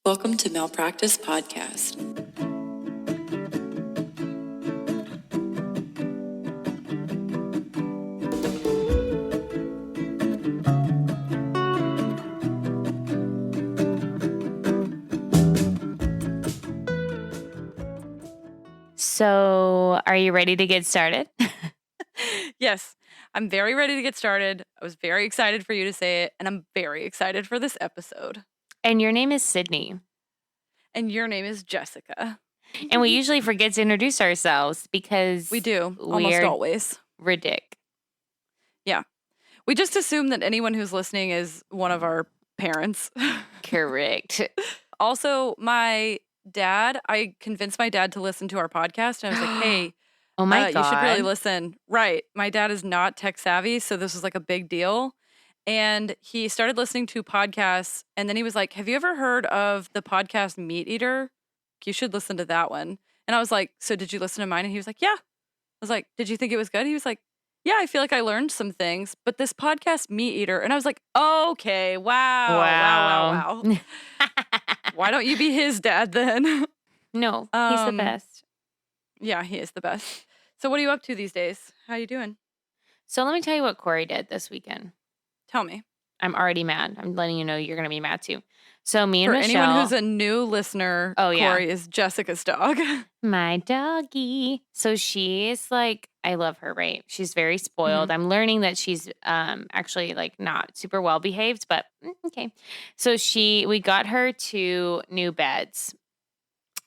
Welcome to Malpractice Podcast. So, are you ready to get started? Yes, I'm very ready to get started. I was very excited for you to say it, and I'm very excited for this episode. And your name is Sydnee. And your name is Jessica. And we usually forget to introduce ourselves because We do, almost we're always. ridiculous. Yeah. We just assume that anyone who's listening is one of our parents. Correct. Also, I convinced my dad to listen to our podcast, and I was like, hey, Oh my you should really God. listen. Right. My dad is not tech savvy, so this was like a big deal. And he started listening to podcasts, and then he was like, have you ever heard of the podcast Meat Eater? You should listen to that one. And I was like, so did you listen to mine? And he was like, yeah. I was like, did you think it was good? He was like, yeah, I feel like I learned some things, but this podcast Meat Eater. And I was like, okay, wow. Why don't you be his dad then? No, he's the best. Yeah, he is the best. So what are you up to these days? How you doing? So let me tell you what Corey did this weekend. Tell me. I'm already mad. I'm letting you know you're going to be mad too. So me and For Michelle. anyone who's a new listener, Corey is Jessica's dog. My doggy. So she's like, I love her, right? She's very spoiled. Mhm. I'm learning that she's actually like not super well behaved, but okay. So we got her 2 new beds.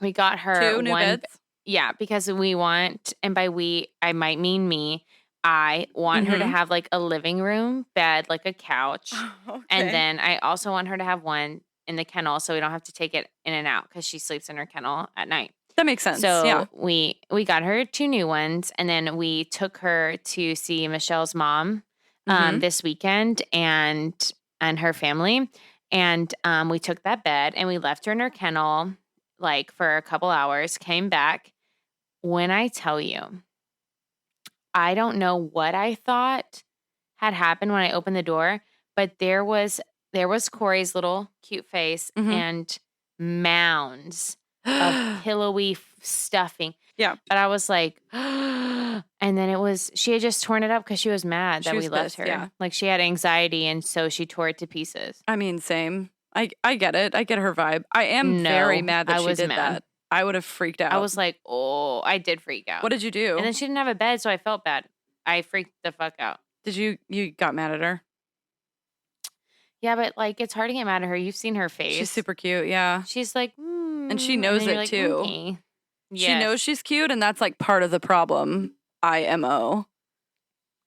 We got her 2 new beds? Yeah, because we want, and by we, I might mean me, I want her to have like a living room bed, like a couch. Okay. And then I also want her to have one in the kennel so we don't have to take it in and out because she sleeps in her kennel at night. That makes sense. So yeah. we got her 2 new ones, and then we took her to see Michelle's mom this weekend and her family. And we took that bed and we left her in her kennel like for a couple hours, came back. When I tell you, I don't know what I thought had happened when I opened the door, but there was Corey's little cute face and mounds of pillowy stuffing. Yeah. But I was like, and then she had just torn it up because she was mad that we left her. Yeah. Like she had anxiety, and so she tore it to pieces. I mean, same. I get it. I get her vibe. I am very mad that she did that. I would have freaked out. I was like, oh, I did freak out. What did you do? And then she didn't have a bed, so I felt bad. I freaked the fuck out. Did you got mad at her? Yeah, but like it's hard to get mad at her. You've seen her face. She's super cute, yeah. She's like, and she knows it like, too. Okay. Yes. She knows she's cute, and that's like part of the problem. IMO.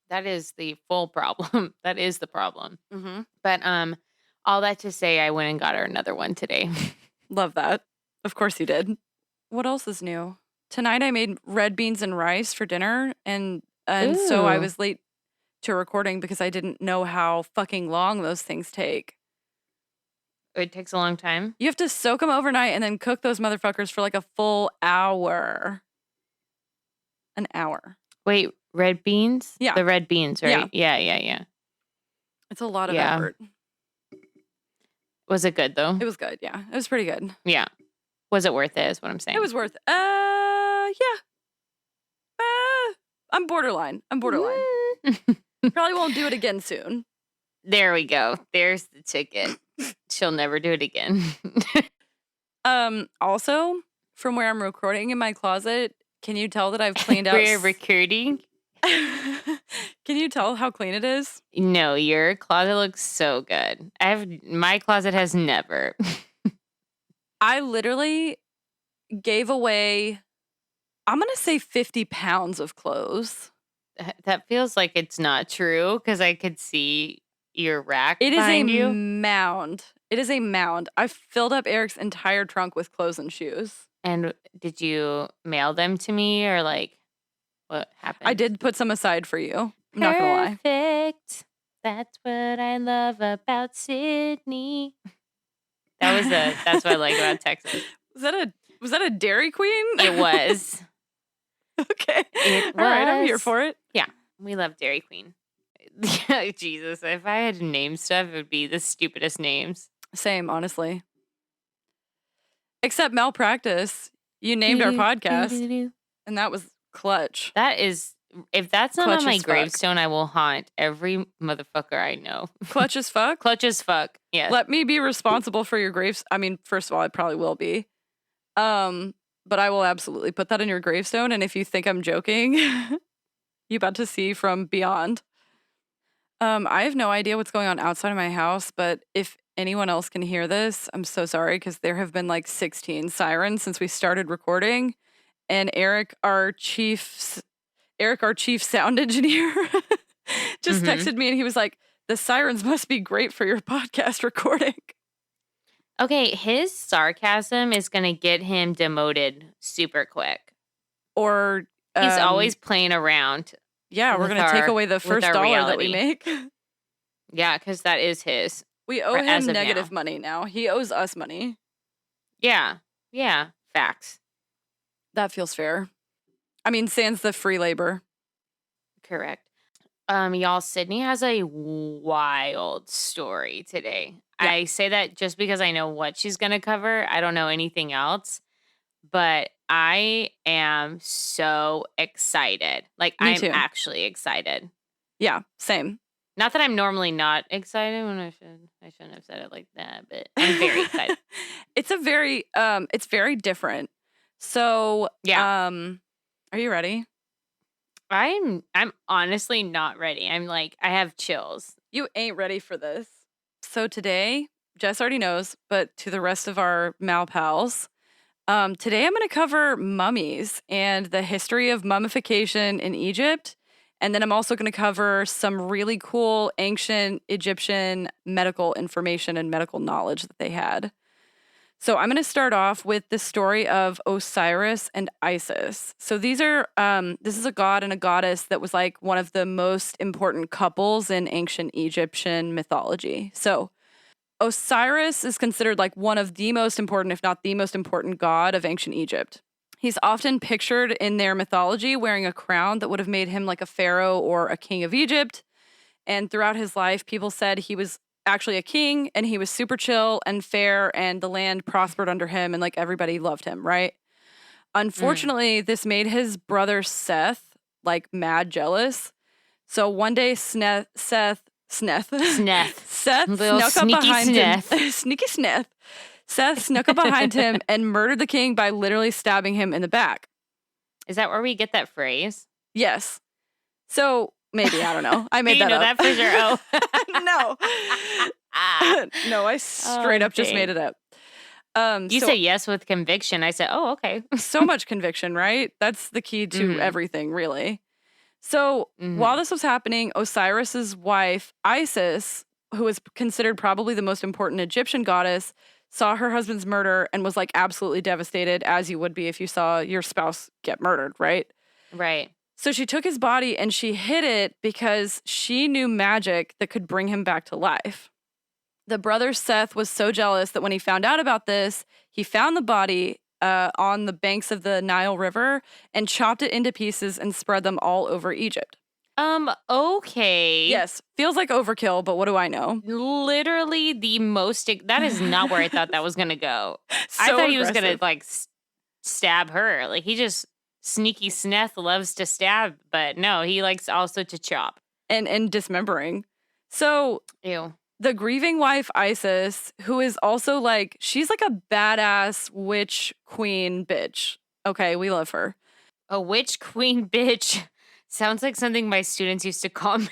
That is the full problem. That is the problem. But all that to say, I went and got her another one today. Love that. Of course you did. What else is new? Tonight I made red beans and rice for dinner, and so I was late to recording because I didn't know how fucking long those things take. It takes a long time. You have to soak them overnight and then cook those motherfuckers for like a full hour. An hour. Wait, red beans? Yeah. The red beans, right? Yeah. It's a lot of effort. Was it good though? It was good, yeah. It was pretty good. Yeah. Was it worth it is what I'm saying. It was worth it. Yeah. I'm borderline. Probably won't do it again soon. There we go. There's the ticket. She'll never do it again. Also, from where I'm recording in my closet, can you tell that I've cleaned out? We're recording? Can you tell how clean it is? No, your closet looks so good. My closet has never. I literally gave away, I'm going to say 50 pounds of clothes. That feels like it's not true because I could see your rack It is behind you. Mound. It is a mound. I filled up Eric's entire trunk with clothes and shoes. And did you mail them to me or like what happened? I did put some aside for you. I'm not gonna lie. Perfect. That's what I love about Sydnee. That's what I like about Texas. Was that a Dairy Queen? It was. Okay. It was. All right, I'm here for it. Yeah, we love Dairy Queen. Jesus, if I had to name stuff, it would be the stupidest names. Same, honestly. Except Malpractice. You named our podcast, and that was clutch. That is, if that's not Clutch on my as fuck. gravestone, I will haunt every motherfucker I know. Clutch as fuck? Clutch as fuck. Yes. Let me be responsible for your graves. I mean, first of all, I probably will be. But I will absolutely put that in your gravestone. And if you think I'm joking, you about to see from beyond. I have no idea what's going on outside of my house, but if anyone else can hear this, I'm so sorry because there have been like 16 sirens since we started recording. And Eric, our chief sound engineer, just texted me and he was like, the sirens must be great for your podcast recording. Okay, his sarcasm is going to get him demoted super quick. Or he's always playing around. Yeah, we're going to take away the first dollar that we make. Yeah, because that is his. We owe him negative money now. He owes us money. Yeah. Yeah. Facts. That feels fair. I mean, sans the free labor. Correct. Y'all, Sydnee has a wild story today. Yeah. I say that just because I know what she's going to cover. I don't know anything else. But I am so excited. Like, I'm actually excited. Yeah, same. Not that I'm normally not excited when I shouldn't have said it like that, but I'm very excited. It's very different. So, yeah. Are you ready? I'm honestly not ready. I'm like, I have chills. You ain't ready for this. So today, Jess already knows, but to the rest of our Mal pals, today I'm going to cover mummies and the history of mummification in Egypt. And then I'm also going to cover some really cool ancient Egyptian medical information and medical knowledge that they had. So I'm going to start off with the story of Osiris and Isis. So these are, this is a god and a goddess that was like one of the most important couples in ancient Egyptian mythology. So Osiris is considered like one of the most important, if not the most important god of ancient Egypt. He's often pictured in their mythology wearing a crown that would have made him like a pharaoh or a king of Egypt. And throughout his life, people said he was actually a king and he was super chill and fair and the land prospered under him and like everybody loved him, right? Unfortunately, this made his brother Seth like mad jealous. So one day Seth snuck up behind him. Sneaky Sneth. Seth snuck up behind him and murdered the king by literally stabbing him in the back. Is that where we get that phrase? Yes. So maybe, I don't know. I made that up. You know that for sure. No. No, I straight up just made it up. You say yes with conviction. I said, oh, okay. So much conviction, right? That's the key to everything, really. So while this was happening, Osiris's wife, Isis, who is considered probably the most important Egyptian goddess, saw her husband's murder and was like absolutely devastated, as you would be if you saw your spouse get murdered, right? Right. So she took his body and she hid it because she knew magic that could bring him back to life. The brother Seth was so jealous that when he found out about this, he found the body on the banks of the Nile River and chopped it into pieces and spread them all over Egypt. Okay. Yes, feels like overkill, but what do I know? Literally the most, that is not where I thought that was going to go. So I thought he was aggressive. going to like stab her. Like he just, sneaky Sneth loves to stab, but no, he likes also to chop. And dismembering. So, ew. The grieving wife, Isis, who is also like, she's like a badass witch queen bitch. Okay, we love her. A witch queen bitch. Sounds like something my students used to call me.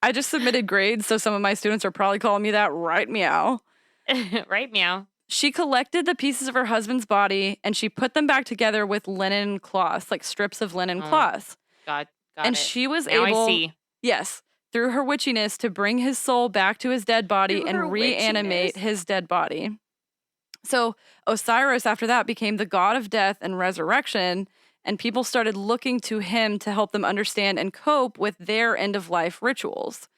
I just submitted grades, so some of my students are probably calling me that. Right meow. Right meow. She collected the pieces of her husband's body and she put them back together with linen cloths, like strips of linen cloths. Got and it. She was now able, I see. Yes, through her witchiness to bring his soul back to his dead body and reanimate his dead body. So Osiris, after that, became the god of death and resurrection, and people started looking to him to help them understand and cope with their end-of-life rituals.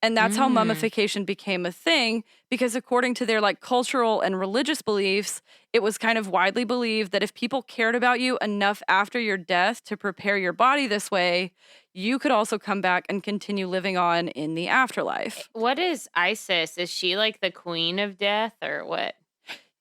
And that's how mummification became a thing, because according to their like cultural and religious beliefs, it was kind of widely believed that if people cared about you enough after your death to prepare your body this way, you could also come back and continue living on in the afterlife. What is Isis? Is she like the queen of death or what?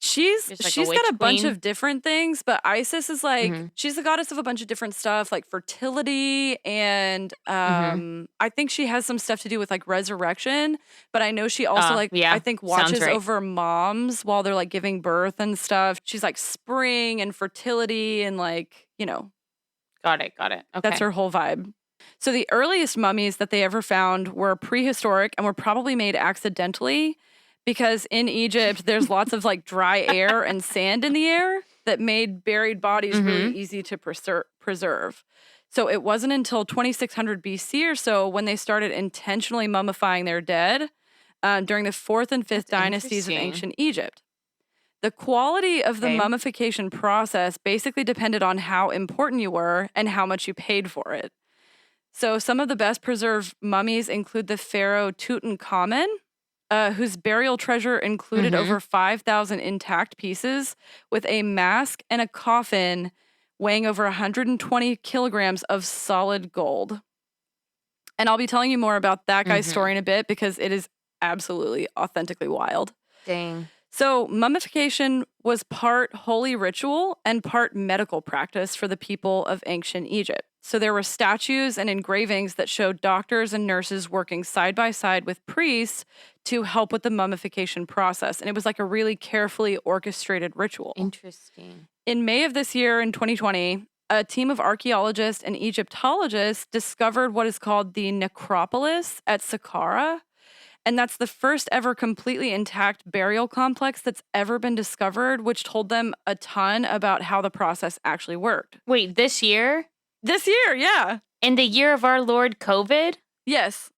She's Just like a she's witch got a bunch queen? of different things, but Isis is like she's the goddess of a bunch of different stuff, like fertility, and I think she has some stuff to do with like resurrection. But I know she also like Yeah, I think sounds watches right. over moms while they're like giving birth and stuff. She's like spring and fertility and like, Got it. Okay. that's her whole vibe. So the earliest mummies that they ever found were prehistoric and were probably made accidentally, because in Egypt there's lots of like dry air and sand in the air that made buried bodies really easy to preserve. So it wasn't until 2600 BC or so when they started intentionally mummifying their dead during the 4th and 5th dynasties of interesting. ancient Egypt. The quality of the Okay. mummification process basically depended on how important you were and how much you paid for it. So some of the best preserved mummies include the pharaoh Tutankhamun, whose burial treasure included over 5,000 intact pieces with a mask and a coffin weighing over 120 kilograms of solid gold. And I'll be telling you more about that guy's story in a bit, because it is absolutely authentically wild. Dang. So mummification was part holy ritual and part medical practice for the people of ancient Egypt. So there were statues and engravings that showed doctors and nurses working side by side with priests to help with the mummification process. And it was like a really carefully orchestrated ritual. Interesting. In May of this year, in 2020, a team of archaeologists and Egyptologists discovered what is called the necropolis at Saqqara. And that's the first ever completely intact burial complex that's ever been discovered, which told them a ton about how the process actually worked. Wait, this year? This year, yeah. In the year of our Lord COVID? Yes.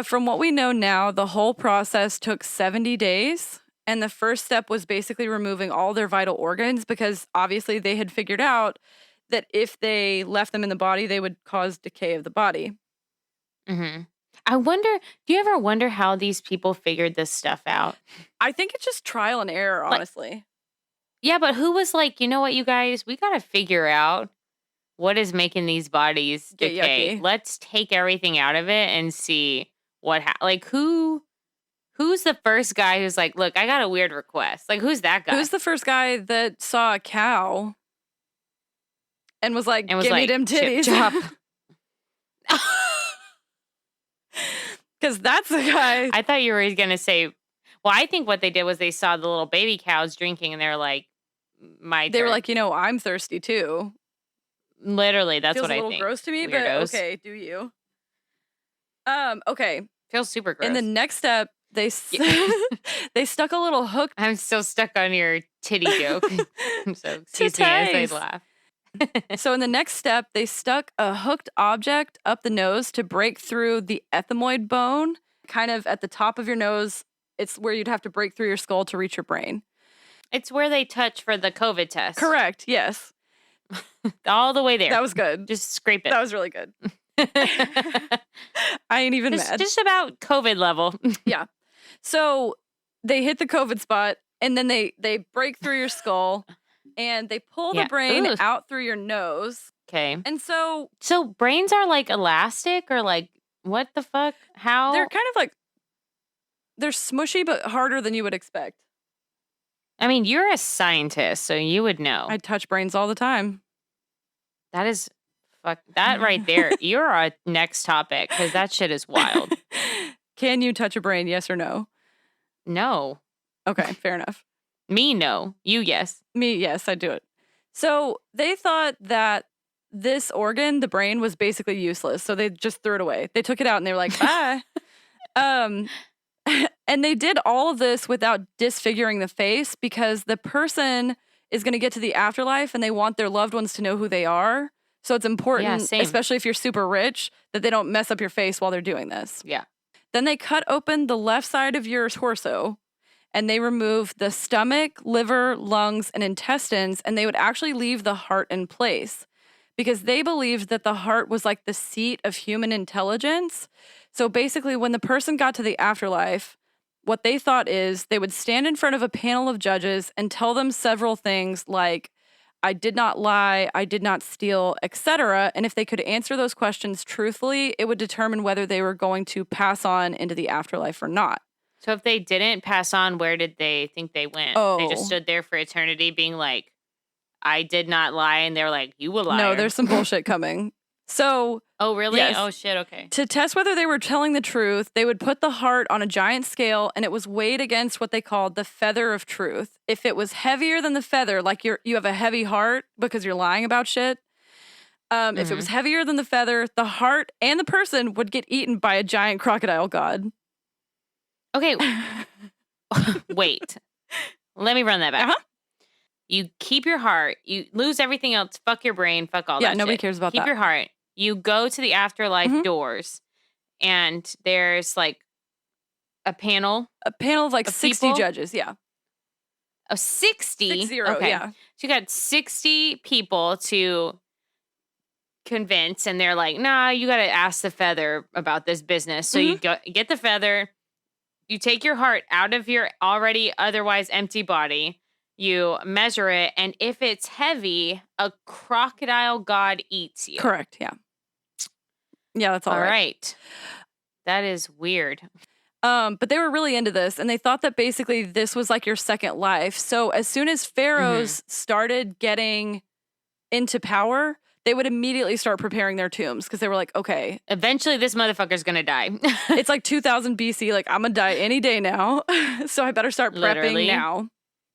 From what we know now, the whole process took 70 days. And the first step was basically removing all their vital organs, because obviously they had figured out that if they left them in the body, they would cause decay of the body. I wonder, do you ever wonder how these people figured this stuff out? I think it's just trial and error, honestly. Yeah, but who was like, you know what, you guys, we got to figure out what is making these bodies Get decay. yucky. Let's take everything out of it and see what, who's the first guy who's like, look, I got a weird request. Like, who's that guy? Who's the first guy that saw a cow and was like, give me them titties? Chip, chop. Because that's the guy. I thought you were going to say, well, I think what they did was they saw the little baby cows drinking and they're like, They were like, I'm thirsty too. Literally, that's Feels what I think. a little gross to me, Weirdos. but okay, do you? Okay. Feels super gross. In the next step, they stuck a little hook. I'm still stuck on your titty joke. So excuse me as I laugh. So in the next step, they stuck a hooked object up the nose to break through the ethmoid bone, kind of at the top of your nose. It's where you'd have to break through your skull to reach your brain. It's where they touch for the COVID test. Correct. Yes. All the way there. That was good. Just scrape it. That was really good. I ain't even mad. Just about COVID level. Yeah. So they hit the COVID spot, and then they break through your skull, and they pull the brain out through your nose. Okay. And so brains are like elastic, or like, what the fuck? How? they're kind of like, they're smushy but harder than you would expect. I mean, you're a scientist, so you would know. I touch brains all the time. That is, fuck, that right there. You're a next topic, because that shit is wild. Can you touch a brain, yes or no? No. Okay, fair enough. Me, no. You, yes. Me, yes, I do it. So they thought that this organ, the brain, was basically useless. So they just threw it away. They took it out and they were like, bye. And they did all of this without disfiguring the face, because the person is going to get to the afterlife and they want their loved ones to know who they are. So it's important, especially if you're super rich, that they don't mess up your face while they're doing this. Yeah. Then they cut open the left side of your torso and they remove the stomach, liver, lungs, and intestines, and they would actually leave the heart in place. because they believed that the heart was like the seat of human intelligence. So basically, when the person got to the afterlife, what they thought is they would stand in front of a panel of judges and tell them several things like, I did not lie, I did not steal, etc. And if they could answer those questions truthfully, it would determine whether they were going to pass on into the afterlife or not. So if they didn't pass on, where did they think they went? They just stood there for eternity being like, I did not lie. And they're like, you a liar. No, there's some bullshit coming. So. Oh, really? Yes. Oh, shit. Okay. To test whether they were telling the truth, they would put the heart on a giant scale and it was weighed against what they called the feather of truth. If it was heavier than the feather, like you have a heavy heart because you're lying about shit. If it was heavier than the feather, the heart and the person would get eaten by a giant crocodile god. Okay. Wait. Let me run that back. Uh-huh. You keep your heart. You lose everything else. Fuck your brain. Fuck all that shit. Yeah, nobody cares about that. Keep your heart. You go to the afterlife doors, and there's like a panel. A panel of like 60 people? judges, yeah. Oh, 60? 60, okay. yeah. So you got 60 people to convince, and they're like, nah, you got to ask the feather about this business. So you get the feather, you take your heart out of your already otherwise empty body, you measure it, and if it's heavy, a crocodile god eats you. Correct, yeah. Yeah, that's all right. That is weird. But they were really into this, and they thought that basically this was like your second life. So as soon as pharaohs started getting into power, they would immediately start preparing their tombs because they were like, okay. Eventually, this motherfucker's going to die. It's like 2000 BC. Like, I'm going to die any day now. So I better start prepping now.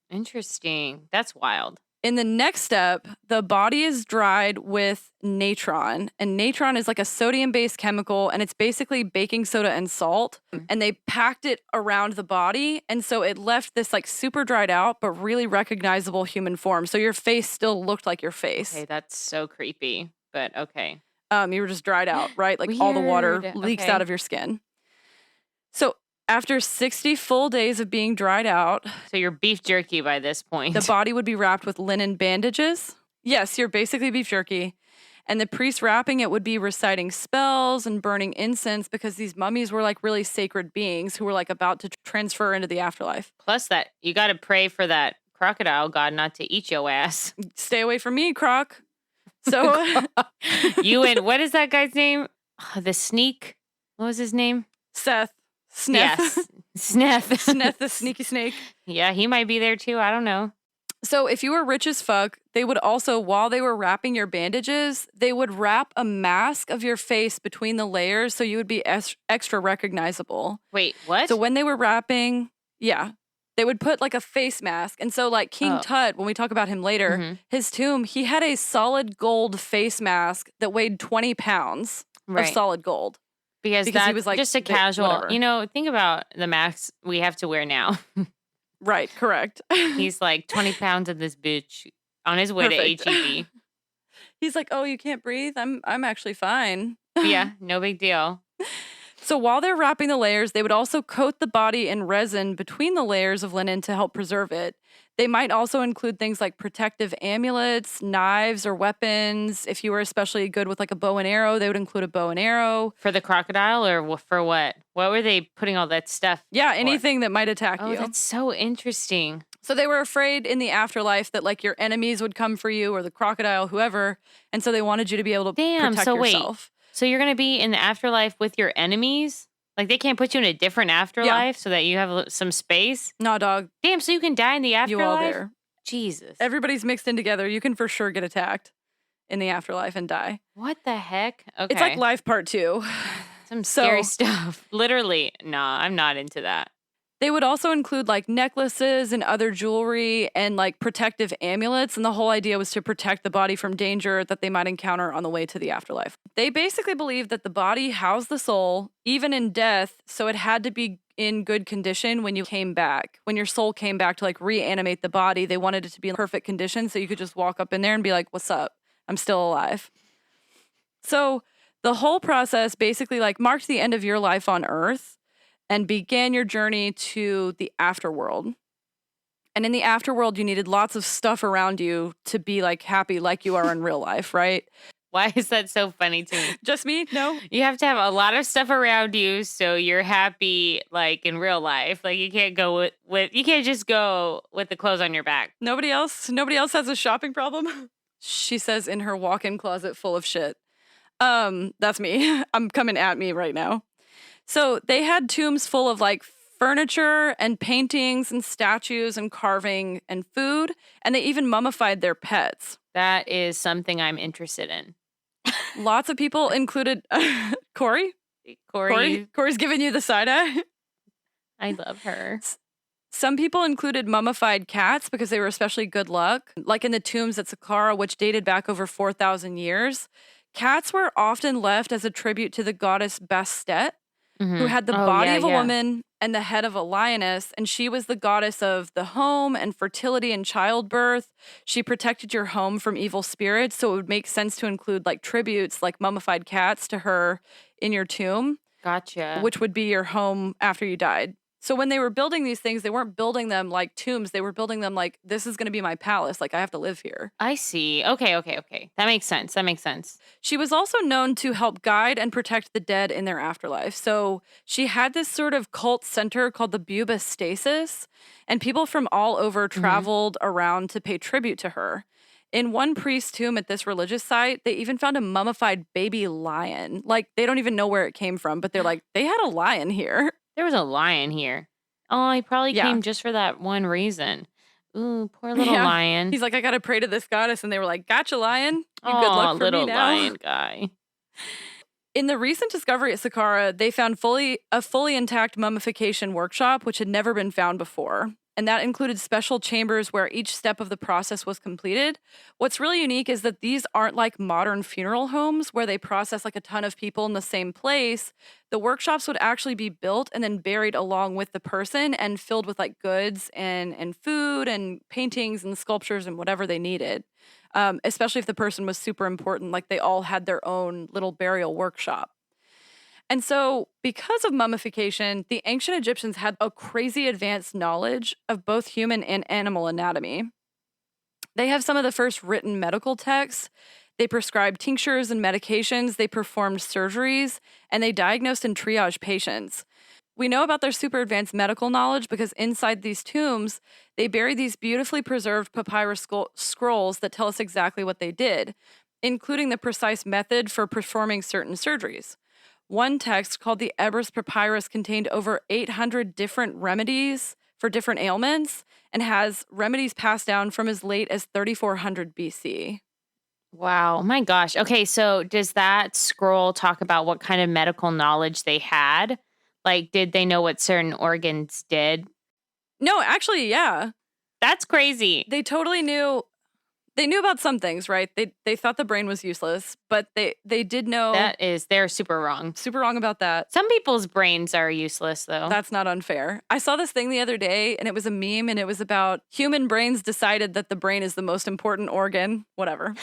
Interesting. That's wild. In the next step, the body is dried with natron. And natron is like a sodium-based chemical, and it's basically baking soda and salt. And they packed it around the body. And so it left this like super dried out, but really recognizable human form. So your face still looked like your face. Okay, that's so creepy, but okay. You were just dried out, right? Like all the water leaks out of your skin. So after 60 full days of being dried out. So you're beef jerky by this point. The body would be wrapped with linen bandages. Yes, you're basically beef jerky. And the priest wrapping it would be reciting spells and burning incense because these mummies were like really sacred beings who were like about to transfer into the afterlife. Plus that, you got to pray for that crocodile god not to eat your ass. Stay away from me, Croc. So. You and, what is that guy's name? The Sneak? What was his name? Seth. Sneth. Yes. Sneth. Sneth the sneaky snake. Yeah, he might be there too. I don't know. So if you were rich as fuck, they would also, while they were wrapping your bandages, they would wrap a mask of your face between the layers so you would be extra recognizable. Wait, what? So when they were wrapping, they would put like a face mask. And so like King Tut, when we talk about him later, his tomb, he had a solid gold face mask that weighed 20 pounds of solid gold. Because he was like just a casual, think about the masks we have to wear now. Right, correct. He's like 20 pounds of this bitch on his way to HEB. He's like, oh, you can't breathe? I'm actually fine. Yeah, no big deal. So while they're wrapping the layers, they would also coat the body in resin between the layers of linen to help preserve it. They might also include things like protective amulets, knives, or weapons. If you were especially good with like a bow and arrow, they would include a bow and arrow. For the crocodile or for what? What were they putting all that stuff Yeah, anything that might attack you. Oh, that's so interesting. So they were afraid in the afterlife that like your enemies would come for you or the crocodile, whoever. And so they wanted you to be able to protect yourself. So you're going to be in the afterlife with your enemies? Like they can't put you in a different afterlife so that you have some space? No, dog. Damn, so you can die in the afterlife? You all there. Jesus. Everybody's mixed in together. You can for sure get attacked in the afterlife and die. What the heck? Okay. It's like Life Part 2. Some scary stuff. Literally, nah, I'm not into that. They would also include like necklaces and other jewelry and like protective amulets. And the whole idea was to protect the body from danger that they might encounter on the way to the afterlife. They basically believed that the body housed the soul, even in death. So it had to be in good condition when you came back. When your soul came back to like reanimate the body, they wanted it to be in perfect condition. So you could just walk up in there and be like, what's up? I'm still alive. So the whole process basically like marked the end of your life on earth and began your journey to the afterworld. And in the afterworld, you needed lots of stuff around you to be like happy like you are in real life, right? Why is that so funny to me? Just me? No. You have to have a lot of stuff around you so you're happy, like in real life. Like you can't go you can't just go with the clothes on your back. Nobody else has a shopping problem? She says in her walk-in closet full of shit. That's me. I'm coming at me right now. So they had tombs full of like furniture and paintings and statues and carving and food, and they even mummified their pets. That is something I'm interested in. Lots of people included Corey. Corey's giving you the side eye. I love her. Some people included mummified cats because they were especially good luck. Like in the tombs at Saqqara, which dated back over 4,000 years, cats were often left as a tribute to the goddess Bastet, who had the body of a woman and the head of a lioness, and she was the goddess of the home and fertility and childbirth. She protected your home from evil spirits, so it would make sense to include like tributes like mummified cats to her in your tomb. Gotcha. Which would be your home after you died. So when they were building these things, they weren't building them like tombs. They were building them like, this is going to be my palace. Like, I have to live here. I see. Okay. That makes sense. She was also known to help guide and protect the dead in their afterlife. So she had this sort of cult center called the Buba Stasis, and people from all over traveled around to pay tribute to her. In one priest's tomb at this religious site, they even found a mummified baby lion. Like, they don't even know where it came from, but they're like, they had a lion here. There was a lion here. Oh, he probably came just for that one reason. Ooh, poor little lion. He's like, I got to pray to this goddess. And they were like, gotcha, lion. You good luck for little me now. lion guy. In the recent discovery at Saqqara, they found a fully intact mummification workshop, which had never been found before. And that included special chambers where each step of the process was completed. What's really unique is that these aren't like modern funeral homes where they process like a ton of people in the same place. The workshops would actually be built and then buried along with the person and filled with like goods and food and paintings and sculptures and whatever they needed. Especially if the person was super important, like they all had their own little burial workshop. And so, because of mummification, the ancient Egyptians had a crazy advanced knowledge of both human and animal anatomy. They have some of the first written medical texts. They prescribed tinctures and medications. They performed surgeries, and they diagnosed and triaged patients. We know about their super advanced medical knowledge because inside these tombs, they bury these beautifully preserved papyrus scrolls that tell us exactly what they did, including the precise method for performing certain surgeries. One text called the Ebers Papyrus contained over 800 different remedies for different ailments and has remedies passed down from as late as 3400 BC. Wow. Oh my gosh. Okay, so does that scroll talk about what kind of medical knowledge they had? Like, did they know what certain organs did? No, actually, yeah. That's crazy. They totally knew. They knew about some things, right? They thought the brain was useless, but they did know. They're super wrong. Super wrong about that. Some people's brains are useless, though. That's not unfair. I saw this thing the other day, and it was a meme, and it was about human brains decided that the brain is the most important organ, whatever.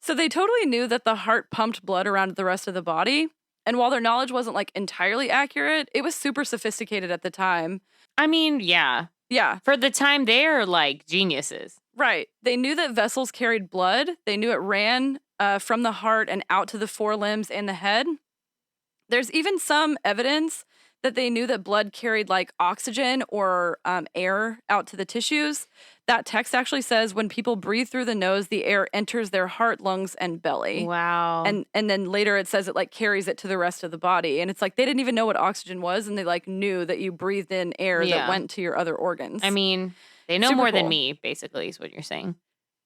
So they totally knew that the heart pumped blood around the rest of the body. And while their knowledge wasn't like entirely accurate, it was super sophisticated at the time. I mean, yeah. Yeah. For the time, they're like geniuses. Right. They knew that vessels carried blood. They knew it ran from the heart and out to the forelimbs and the head. There's even some evidence that they knew that blood carried like oxygen or air out to the tissues. That text actually says when people breathe through the nose, the air enters their heart, lungs, and belly. Wow. And then later it says it like carries it to the rest of the body. And it's like they didn't even know what oxygen was, and they like knew that you breathed in air that went to your other organs. I mean, they know more than me, basically, is what you're saying.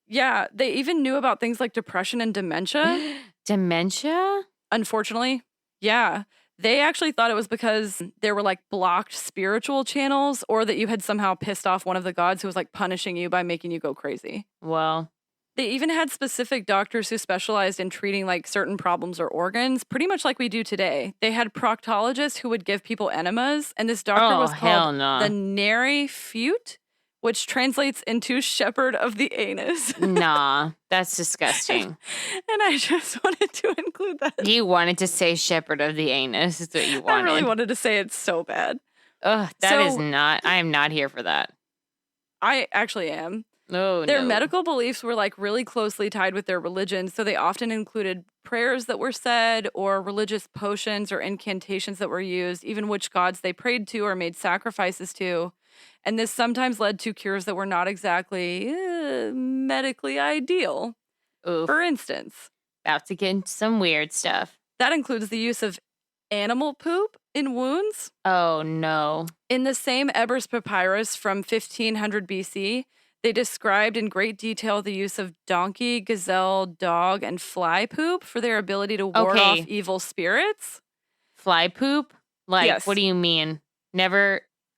Yeah, they even knew about things like depression and dementia. Dementia? Unfortunately, yeah. They actually thought it was because there were like blocked spiritual channels or that you had somehow pissed off one of the gods who was like punishing you by making you go crazy. Well, they even had specific doctors who specialized in treating like certain problems or organs, pretty much like we do today. They had proctologists who would give people enemas, and this doctor was called the Neri Fute, which translates into shepherd of the anus. Nah, that's disgusting. And I just wanted to include that. You wanted to say shepherd of the anus is what you wanted. I really wanted to say it so bad. Ugh, that is not, I am not here for that. I actually am. Oh, Their no. medical beliefs were like really closely tied with their religion, so they often included prayers that were said or religious potions or incantations that were used, even which gods they prayed to or made sacrifices to. And this sometimes led to cures that were not exactly medically ideal. Oof. For instance, About to get into some weird stuff. that includes the use of animal poop in wounds. Oh, no. In the same Ebers Papyrus from 1500 BC, they described in great detail the use of donkey, gazelle, dog, and fly poop for their ability to ward off Okay. evil spirits. Fly poop? Like, Yes. what do you mean?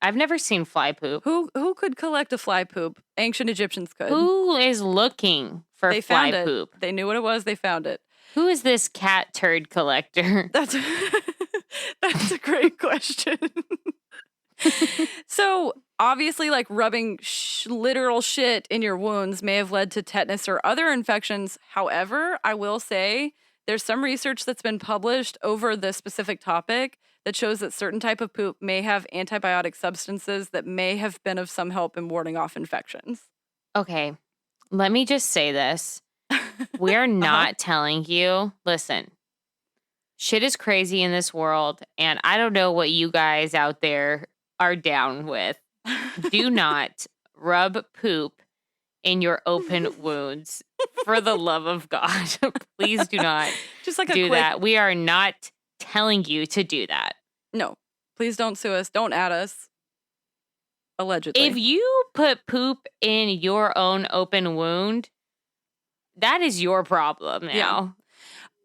I've never seen fly poop. Who could collect a fly poop? Ancient Egyptians could. Who is looking for They fly found it. poop? They knew what it was. They found it. Who is this cat turd collector? That's a great question. So obviously, like rubbing literal shit in your wounds may have led to tetanus or other infections. However, I will say there's some research that's been published over this specific topic that shows that certain type of poop may have antibiotic substances that may have been of some help in warding off infections. Okay, let me just say this. We're not telling you, listen, shit is crazy in this world, and I don't know what you guys out there are down with. Do not rub poop in your open wounds. For the love of God, please do not Just like do that. We are not telling you to do that. No, please don't sue us. Don't add us. Allegedly. If you put poop in your own open wound, that is your problem now. Yeah.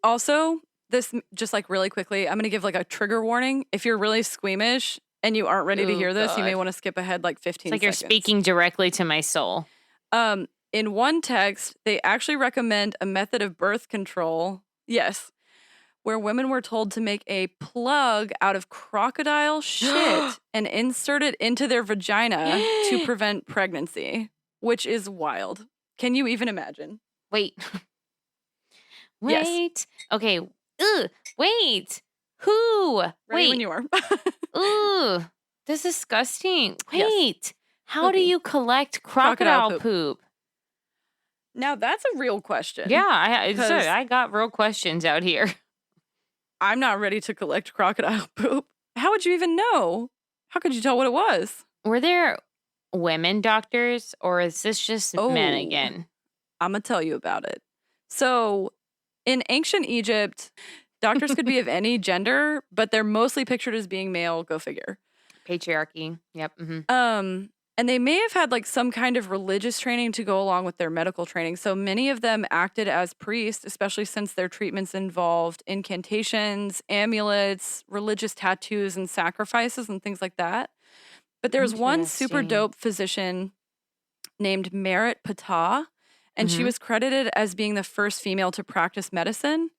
Also, this just like really quickly, I'm going to give like a trigger warning. If you're really squeamish and you aren't ready to hear this, you may want to skip ahead like 15 It's like seconds. you're speaking directly to my soul. In one text, they actually recommend a method of birth control. Yes. Where women were told to make a plug out of crocodile shit and insert it into their vagina to prevent pregnancy, which is wild. Can you even imagine? Wait. Yes. Okay. Wait. Who? Ready when you are. Ooh. This is disgusting. Yes. Wait. How do Okay. you collect Crocodile crocodile poop? Now, that's a real question. Yeah, Because- I got real questions out here. I'm not ready to collect crocodile poop. How would you even know? How could you tell what it was? Were there women doctors, or is this just men Oh. again? I'm going to tell you about it. So, in ancient Egypt, doctors could be of any gender, but they're mostly pictured as being male. Go figure. Patriarchy. Yep. Mm-hmm. And they may have had like some kind of religious training to go along with their medical training. So many of them acted as priests, especially since their treatments involved incantations, amulets, religious tattoos, and sacrifices and things like that. But there was one super Interesting. dope physician named Merit Ptah, and she Mhm. was credited as being the first female to practice medicine.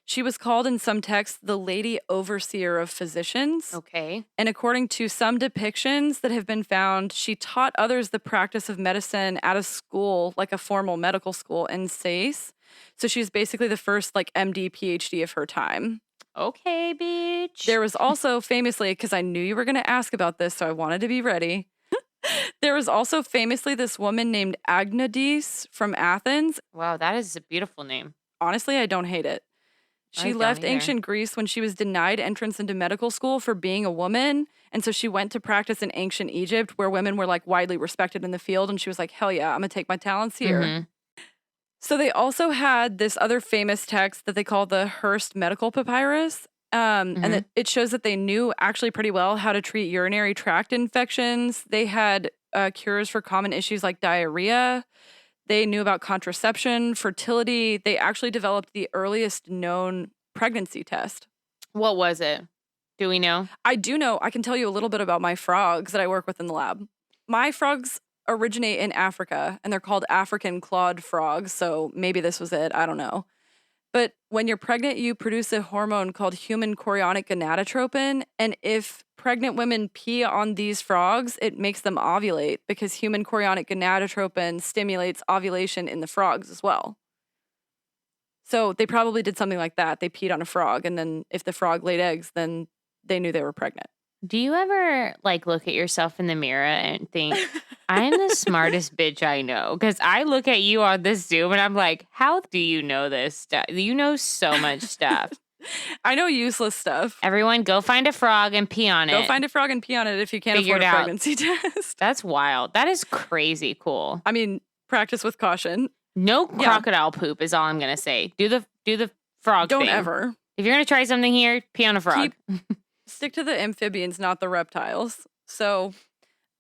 She was called in some texts the Lady Overseer of Physicians. Okay. And according to some depictions that have been found, she taught others the practice of medicine at a school, like a formal medical school in Sais. So she was basically the first like MD, PhD of her time. Okay, bitch. There was also famously, because I knew you were going to ask about this, so I wanted to be ready. There was also famously this woman named Agnodice from Athens. Wow, that is a beautiful name. Honestly, I don't hate it. She don't left either. ancient Greece when she was denied entrance into medical school for being a woman. And so she went to practice in ancient Egypt where women were like widely respected in the field. And she was like, hell yeah, I'm going to take my talents here. Mhm. So they also had this other famous text that they call the Hearst Medical Papyrus. And it shows that they knew actually pretty well how to treat urinary tract infections. They had cures for common issues like diarrhea. They knew about contraception, fertility. They actually developed the earliest known pregnancy test. What was it? Do we know? I do know, I can tell you a little bit about my frogs that I work with in the lab. My frogs originate in Africa, and they're called African clawed frogs, so maybe this was it, I don't know. But when you're pregnant, you produce a hormone called human chorionic gonadotropin, and if pregnant women pee on these frogs, it makes them ovulate because human chorionic gonadotropin stimulates ovulation in the frogs as well. So they probably did something like that. They peed on a frog, and then if the frog laid eggs, then they knew they were pregnant. Do you ever like look at yourself in the mirror and think, I'm the smartest bitch I know because I look at you on this Zoom and I'm like, how do you know this stuff? You know so much stuff. I know useless stuff. Everyone, go find a frog and pee on it. Go find a frog and pee on it if you can't Figure afford it a out. pregnancy test. That's wild. That is crazy cool. I mean, practice with caution. No crocodile poop is all I'm gonna say. Do the frog Don't thing. ever. If you're gonna try something here, pee on a frog. Stick to the amphibians, not the reptiles. So,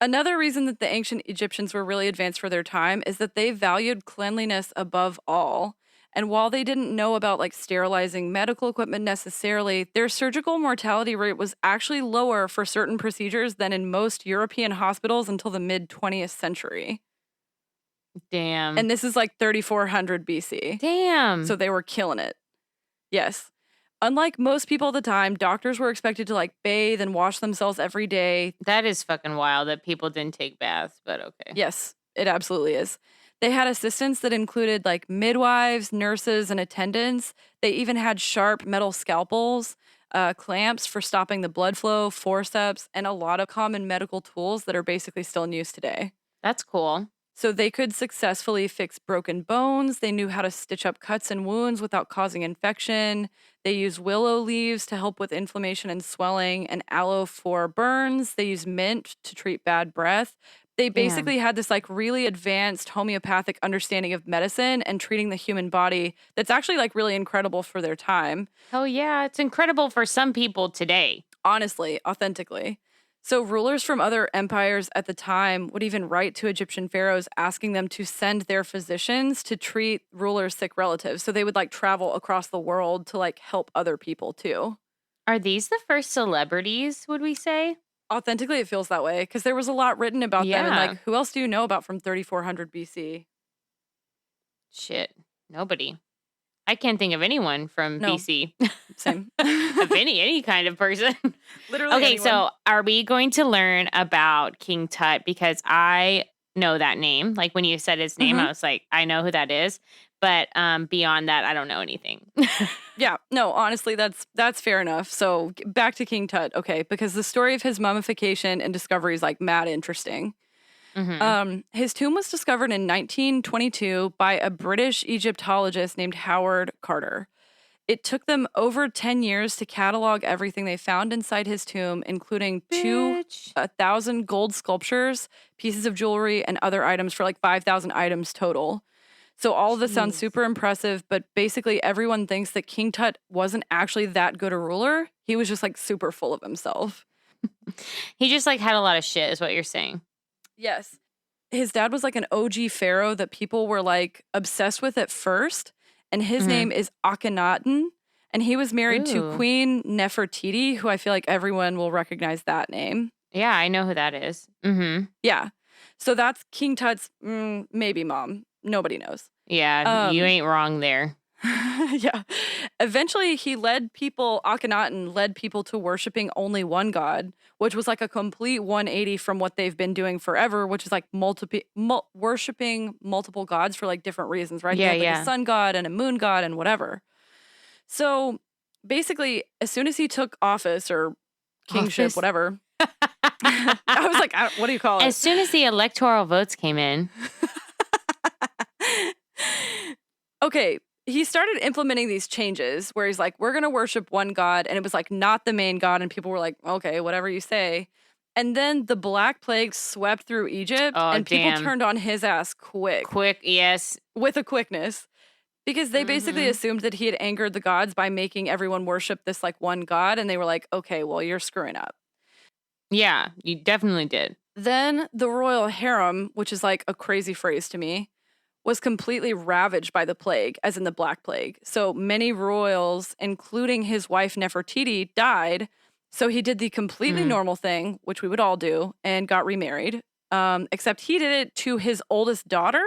another reason that the ancient Egyptians were really advanced for their time is that they valued cleanliness above all. And while they didn't know about like sterilizing medical equipment necessarily, their surgical mortality rate was actually lower for certain procedures than in most European hospitals until the mid 20th century. Damn. And this is like 3400 BC. Damn. So they were killing it. Yes. Unlike most people at the time, doctors were expected to like bathe and wash themselves every day. That is fucking wild that people didn't take baths, but okay. Yes, it absolutely is. They had assistants that included like midwives, nurses, and attendants. They even had sharp metal scalpels, clamps for stopping the blood flow, forceps, and a lot of common medical tools that are basically still in use today. That's cool. So they could successfully fix broken bones. They knew how to stitch up cuts and wounds without causing infection. They used willow leaves to help with inflammation and swelling, and aloe for burns. They used mint to treat bad breath. They basically had this like really advanced homeopathic understanding of medicine and treating the human body that's actually like really incredible for their time. Oh yeah, it's incredible for some people today. Honestly, authentically. So rulers from other empires at the time would even write to Egyptian pharaohs asking them to send their physicians to treat rulers' sick relatives. So they would like travel across the world to like help other people too. Are these the first celebrities, would we say? Authentically, it feels that way because there was a lot written about them. And Yeah. like, who else do you know about from 3400 BC? Shit. Nobody. I can't think of anyone from No. BC. Same. Of any kind of person. Literally. Okay, anyone. so are we going to learn about King Tut? Because I know that name. Like when you said his name, I was like, I know who that is. But beyond that, I don't know anything. Yeah, no, honestly, that's fair enough. So back to King Tut, okay, because the story of his mummification and discovery is like mad interesting. His tomb was discovered in 1922 by a British Egyptologist named Howard Carter. It took them over 10 years to catalog everything they found inside his tomb, including 2,000 gold sculptures, pieces of jewelry, and other items for like 5,000 items total. So all of this sounds super impressive, but basically everyone thinks that King Tut wasn't actually that good a ruler. He was just like super full of himself. He just like had a lot of shit, is what you're saying. Yes. His dad was like an OG pharaoh that people were like obsessed with at first. And his name is Akhenaten. And he was married to Queen Nefertiti, who I feel like everyone will recognize that name. Yeah, I know who that is. Yeah. So that's King Tut's maybe mom. Nobody knows. Yeah, you ain't wrong there. Yeah. Eventually, Akhenaten led people to worshiping only one god, which was like a complete 180 from what they've been doing forever, which is like worshiping multiple gods for like different reasons, right? Yeah, They had, like a sun god and a moon god and whatever. So basically, as soon as he took office or kingship, whatever, I was like, what do you call it? As soon as the electoral votes came in. Okay, he started implementing these changes where he's like, we're going to worship one god. And it was like not the main god. And people were like, okay, whatever you say. And then the Black Plague swept through Egypt and people turned on his ass quick. Yes. With a quickness. Because they basically assumed that he had angered the gods by making everyone worship this like one god. And they were like, okay, well, you're screwing up. Yeah, you definitely did. Then the royal harem, which is like a crazy phrase to me, was completely ravaged by the plague, as in the Black Plague. So many royals, including his wife Nefertiti, died. So he did the completely normal thing, which we would all do, and got remarried. Except he did it to his oldest daughter.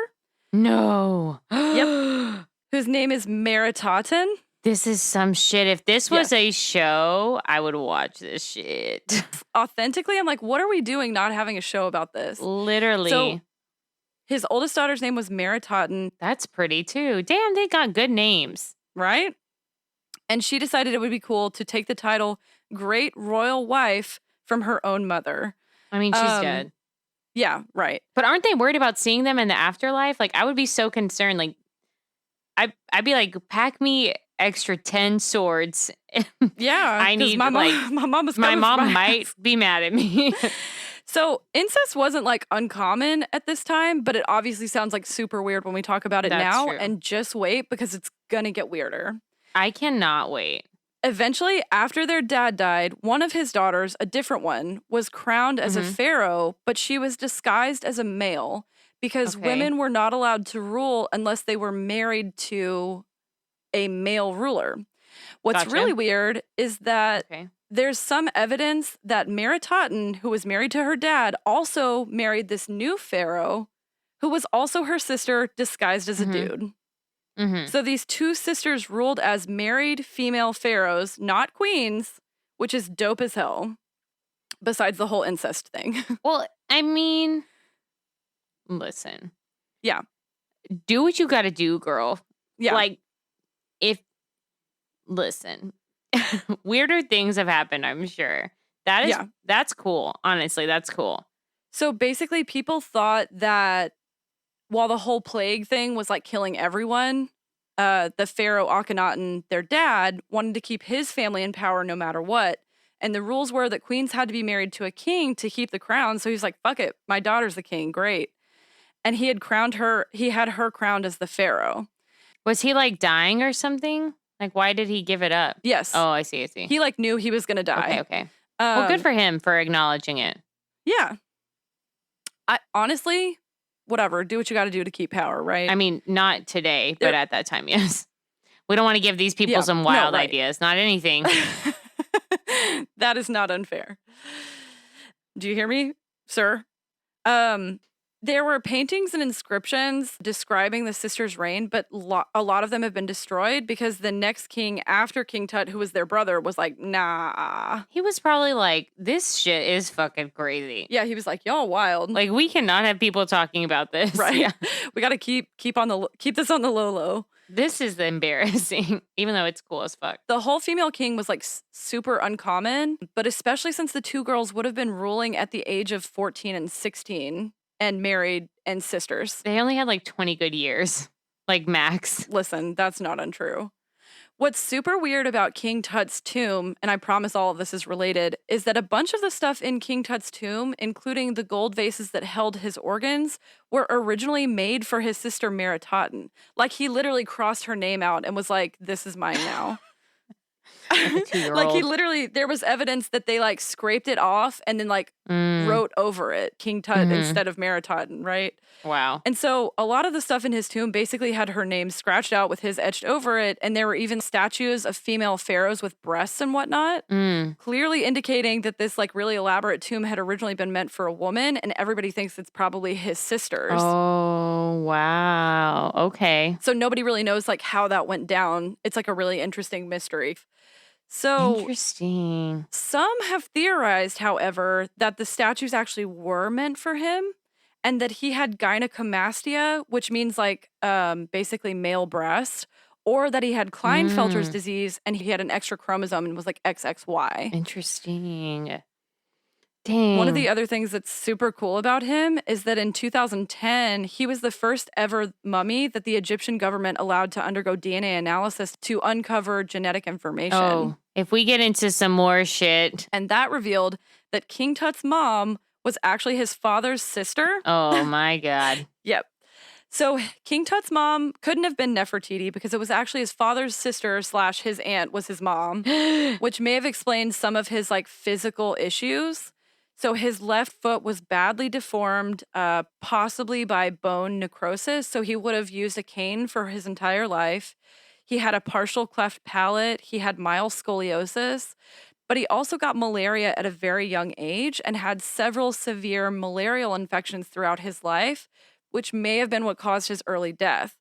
No. Yep. Whose name is Meritaten. This is some shit. If this was a show, I would watch this shit. Authentically, I'm like, what are we doing not having a show about this? Literally. So, his oldest daughter's name was Meritaten. That's pretty too. Damn, they got good names. Right? And she decided it would be cool to take the title Great Royal Wife from her own mother. I mean, she's good. Yeah, right. But aren't they worried about seeing them in the afterlife? Like, I would be so concerned. Like, I'd be like, pack me extra 10 swords. Yeah, I because need, like, my mom was my coming for mom my might ass. be mad at me. So incest wasn't like uncommon at this time, but it obviously sounds like super weird when we talk about it That's now. true. And just wait because it's gonna get weirder. I cannot wait. Eventually, after their dad died, one of his daughters, a different one, was crowned as a pharaoh, but she was disguised as a male because Okay. women were not allowed to rule unless they were married to a male ruler. What's Gotcha. really weird is that Okay. there's some evidence that Meritaten, who was married to her dad, also married this new pharaoh, who was also her sister disguised as a dude. So these two sisters ruled as married female pharaohs, not queens, which is dope as hell, besides the whole incest thing. Well, I mean, listen. Yeah. Do what you got to do, girl. Yeah. Like, listen, weirder things have happened, I'm sure. That's cool. Honestly, that's cool. So basically, people thought that while the whole plague thing was like killing everyone, the pharaoh Akhenaten, their dad, wanted to keep his family in power no matter what. And the rules were that queens had to be married to a king to keep the crown. So he's like, fuck it, my daughter's the king, great. And he had her crowned as the pharaoh. Was he like dying or something? Like, why did he give it up? Yes. Oh, I see. He like knew he was going to die. Okay. Well, good for him for acknowledging it. Yeah. I honestly, whatever, do what you got to do to keep power, right? I mean, not today, but at that time, yes. We don't want to give these people some wild ideas. Not anything. That is not unfair. Do you hear me, sir? There were paintings and inscriptions describing the sisters' reign, but a lot of them have been destroyed because the next king after King Tut, who was their brother, was like, nah. He was probably like, this shit is fucking crazy. Yeah, he was like, y'all wild. Like, we cannot have people talking about this. Right. Yeah. We got to keep this on the low. This is embarrassing, even though it's cool as fuck. The whole female king was like super uncommon, but especially since the two girls would have been ruling at the age of 14 and 16 and married and sisters. They only had like 20 good years, like max. Listen, that's not untrue. What's super weird about King Tut's tomb, and I promise all of this is related, is that a bunch of the stuff in King Tut's tomb, including the gold vases that held his organs, were originally made for his sister Meritaten. Like, he literally crossed her name out and was like, this is mine now. Like, he literally, there was evidence that they like scraped it off and then like wrote over it King Tut instead of Meritaten, right? Wow. And so a lot of the stuff in his tomb basically had her name scratched out with his etched over it. And there were even statues of female pharaohs with breasts and whatnot, clearly indicating that this like really elaborate tomb had originally been meant for a woman. And everybody thinks it's probably his sisters. Oh, wow. Okay. So nobody really knows like how that went down. It's like a really interesting mystery. So interesting. Some have theorized, however, that the statues actually were meant for him and that he had gynecomastia, which means like basically male breast, or that he had Klinefelter's disease and he had an extra chromosome and was like XXY. Interesting. Dang. One of the other things that's super cool about him is that in 2010, he was the first ever mummy that the Egyptian government allowed to undergo DNA analysis to uncover genetic information. Oh, if we get into some more shit. And that revealed that King Tut's mom was actually his father's sister. Oh my God. Yep. So King Tut's mom couldn't have been Nefertiti because it was actually his father's sister / his aunt was his mom, which may have explained some of his like physical issues. So his left foot was badly deformed, possibly by bone necrosis. So he would have used a cane for his entire life. He had a partial cleft palate. He had mild scoliosis, but he also got malaria at a very young age and had several severe malarial infections throughout his life, which may have been what caused his early death.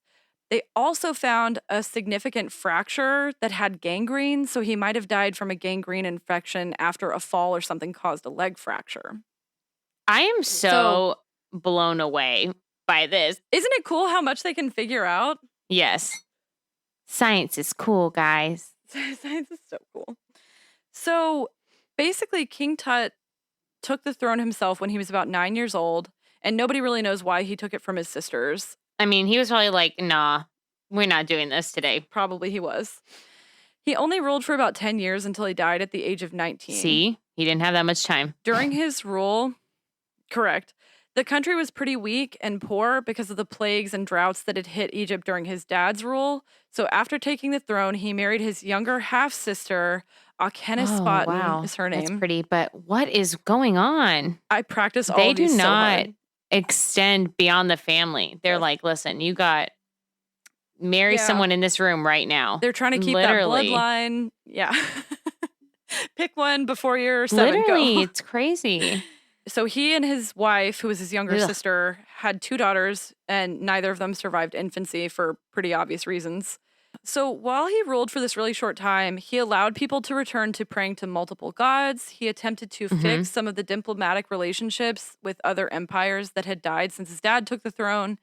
They also found a significant fracture that had gangrene, so he might have died from a gangrene infection after a fall or something caused a leg fracture. I am so blown away by this. Isn't it cool how much they can figure out? Yes. Science is cool, guys. Science is so cool. So basically, King Tut took the throne himself when he was about 9 years old. And nobody really knows why he took it from his sisters. I mean, he was probably like, nah, we're not doing this today. Probably he was. He only ruled for about 10 years until he died at the age of 19. See, he didn't have that much time. During his rule, correct, the country was pretty weak and poor because of the plagues and droughts that had hit Egypt during his dad's rule. So after taking the throne, he married his younger half-sister, Akhenaten is her name. That's pretty, but what is going on? I practice all They of these do so not hard. extend beyond the family. They're like, listen, you got marry someone in this room right now. They're trying to keep Literally. that bloodline. Yeah. Pick one before you're 7. Literally, Go. it's crazy. So he and his wife, who was his younger sister, had 2 daughters, and neither of them survived infancy for pretty obvious reasons. So while he ruled for this really short time, he allowed people to return to praying to multiple gods. He attempted to fix some of the diplomatic relationships with other empires that had died since his dad took the throne.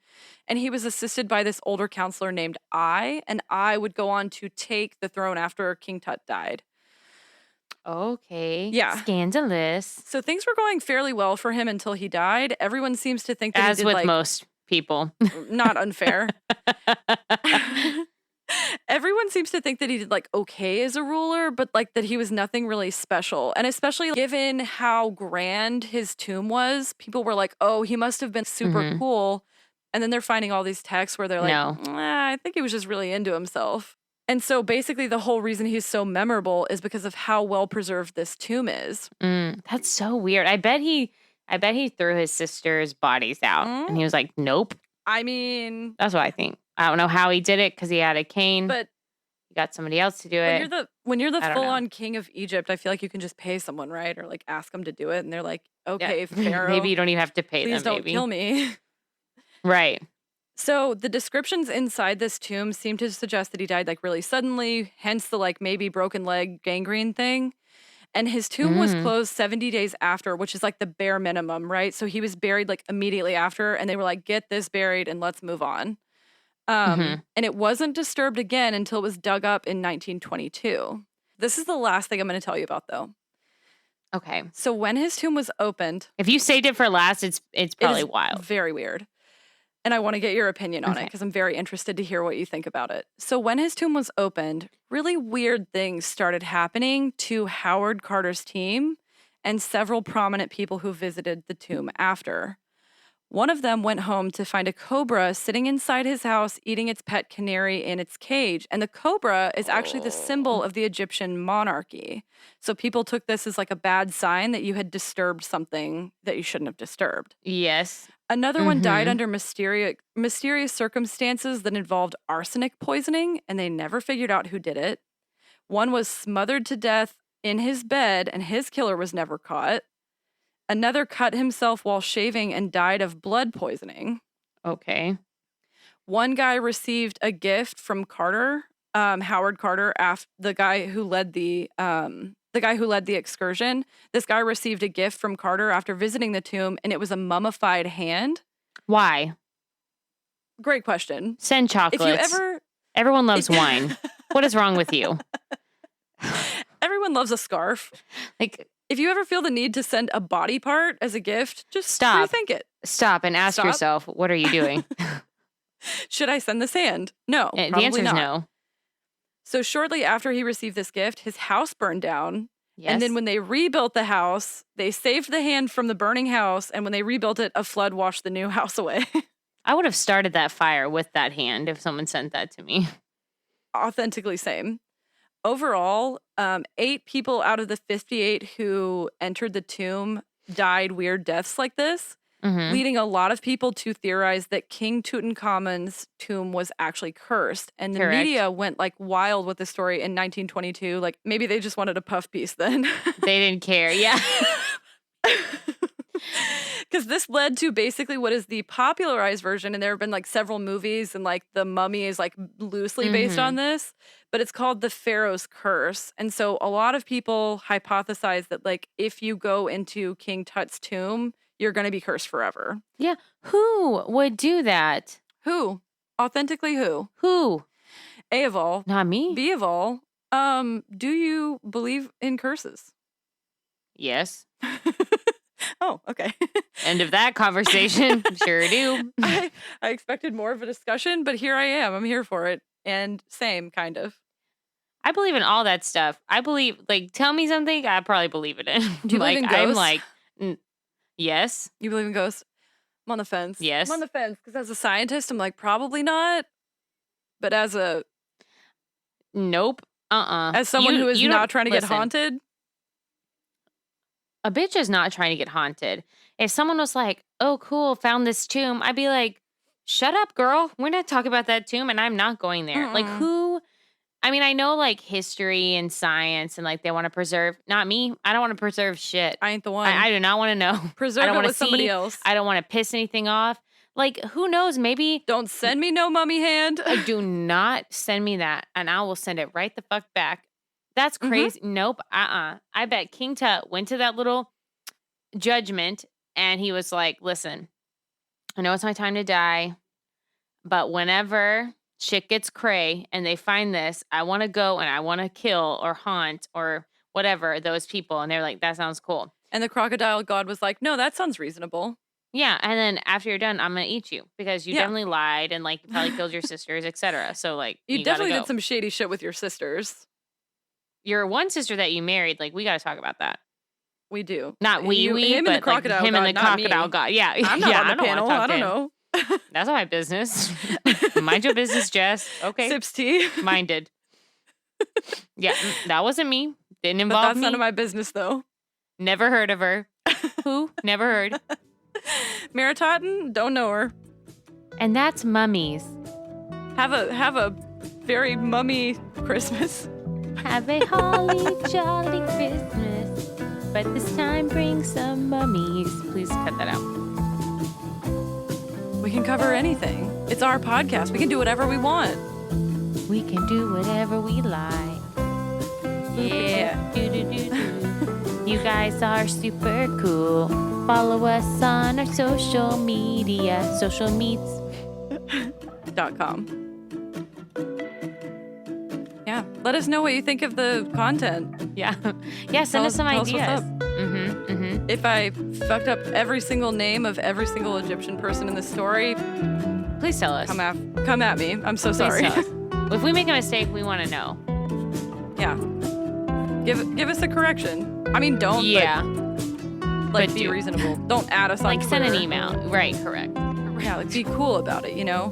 And he was assisted by this older counselor named Ai, and Ai would go on to take the throne after King Tut died. Okay. Yeah. Scandalous. So things were going fairly well for him until he died. Everyone seems to think that As he did, with like, most people. not unfair. Everyone seems to think that he did like okay as a ruler, but like that he was nothing really special. And especially given how grand his tomb was, people were like, oh, he must have been super cool. And then they're finding all these texts where they're like, No. I think he was just really into himself. And so basically the whole reason he's so memorable is because of how well preserved this tomb is. That's so weird. I bet he threw his sister's bodies out and he was like, nope. I mean, That's what I think. I don't know how he did it because he had a cane. but he got somebody else to do it. when you're the I don't know. full-on king of Egypt, I feel like you can just pay someone, right? Or like ask them to do it, and they're like, okay, Pharaoh, Maybe you don't even have to pay please them. don't kill me. Right. So the descriptions inside this tomb seem to suggest that he died like really suddenly, hence the like maybe broken leg gangrene thing. And his tomb was closed 70 days after, which is like the bare minimum, right? So he was buried like immediately after, and they were like, get this buried and let's move on. And it wasn't disturbed again until it was dug up in 1922. This is the last thing I'm going to tell you about, though. Okay. So when his tomb was opened, If you saved it for last, it's probably it is wild. very weird. And I want to get your opinion on it because I'm very interested to hear what you think about it. So when his tomb was opened, really weird things started happening to Howard Carter's team and several prominent people who visited the tomb after. One of them went home to find a cobra sitting inside his house eating its pet canary in its cage. And the cobra is actually the symbol of the Egyptian monarchy. So people took this as like a bad sign that you had disturbed something that you shouldn't have disturbed. Yes. Another one died under mysterious circumstances that involved arsenic poisoning, and they never figured out who did it. One was smothered to death in his bed, and his killer was never caught. Another cut himself while shaving and died of blood poisoning. Okay. One guy received a gift from Carter, Howard Carter, the guy who led the excursion. This guy received a gift from Carter after visiting the tomb, and it was a mummified hand. Why? Great question. Send chocolates. Everyone loves wine. What is wrong with you? Everyone loves a scarf. Like, if you ever feel the need to send a body part as a gift, just Stop. rethink it. Stop and ask yourself, what are you doing? Should I send this hand? No. The answer is not. no. So shortly after he received this gift, his house burned down. Yes. And then when they rebuilt the house, they saved the hand from the burning house. And when they rebuilt it, a flood washed the new house away. I would have started that fire with that hand if someone sent that to me. Authentically same. Overall, 8 people out of the 58 who entered the tomb died weird deaths like this, leading a lot of people to theorize that King Tutankhamun's tomb was actually cursed. And the media went like wild with the story in 1922. Like maybe they just wanted a puff piece then. They didn't care. Yeah. Because this led to basically what is the popularized version, and there have been like several movies, and like the Mummy is like loosely based on this, but it's called the Pharaoh's Curse. And so a lot of people hypothesize that like if you go into King Tut's tomb, you're going to be cursed forever. Yeah. Who would do that? Who? Authentically who? Who? A of all. Not me. B of all. Do you believe in curses? Yes. Oh, okay. End of that conversation. Sure do. I expected more of a discussion, but here I am. I'm here for it. And same, kind of. I believe in all that stuff. I believe, like, tell me something, I probably believe it in. Do you like, believe in I'm ghosts? like, yes. You believe in ghosts? I'm on the fence. Yes. I'm on the fence because as a scientist, I'm like, probably not. But as Nope. as someone who is you not don't- trying to get listen, haunted, A bitch is not trying to get haunted. If someone was like, oh, cool, found this tomb, I'd be like, shut up, girl. We're not talking about that tomb and I'm not going there. Like, who? I mean, I know like history and science and like they want to preserve, not me. I don't want to preserve shit. I ain't the one. I do not want to know. Preserve I don't it want to with somebody see. else. I don't want to piss anything off. Like, who knows? Maybe Don't send me no mummy hand. do not send me that and I will send it right the fuck back. That's crazy. Nope. I bet King Tut went to that little judgment and he was like, listen, I know it's my time to die, but whenever shit gets cray and they find this, I want to go and I want to kill or haunt or whatever those people. And they're like, that sounds cool. And the crocodile god was like, no, that sounds reasonable. Yeah. And then after you're done, I'm going to eat you because you Yeah. definitely lied and like you probably killed your sisters, etc. So like, You gotta definitely go. did some shady shit with your sisters. Your one sister that you married, like, we got to talk about that. We do. Not him but and the like crocodile him god, and the not me. crocodile god. Yeah. I'm not yeah, on the I don't panel. wanna talk I to don't him. know. That's not my business. Mind your business, Jess. Okay. Sips tea. Minded. Yeah, that wasn't me. Didn't But involve that's me. none of my business, though. Never heard of her. Who? Never heard. Maritotten, don't know her. And that's Mummies. Have a very mummy Christmas. Have a holly jolly Christmas. But this time bring some mummies. Please cut that out. We can cover anything. It's our podcast. We can do whatever we want. We can do whatever we like. Yeah. Do-do-do-do. You guys are super cool. Follow us on our social media. Social meets. .com. Yeah. Let us know what you think of the content. Yeah. Yeah, send us some tell us what's ideas. up. If I fucked up every single name of every single Egyptian person in the story, Please tell us. come at me. I'm so Please sorry. tell us. If we make a mistake, we want to know. Yeah. Give us a correction. I mean, don't. Yeah. Like but be do. reasonable. Don't add us on Like send an Twitter. email. Right, correct. Yeah, like be cool about it, you know?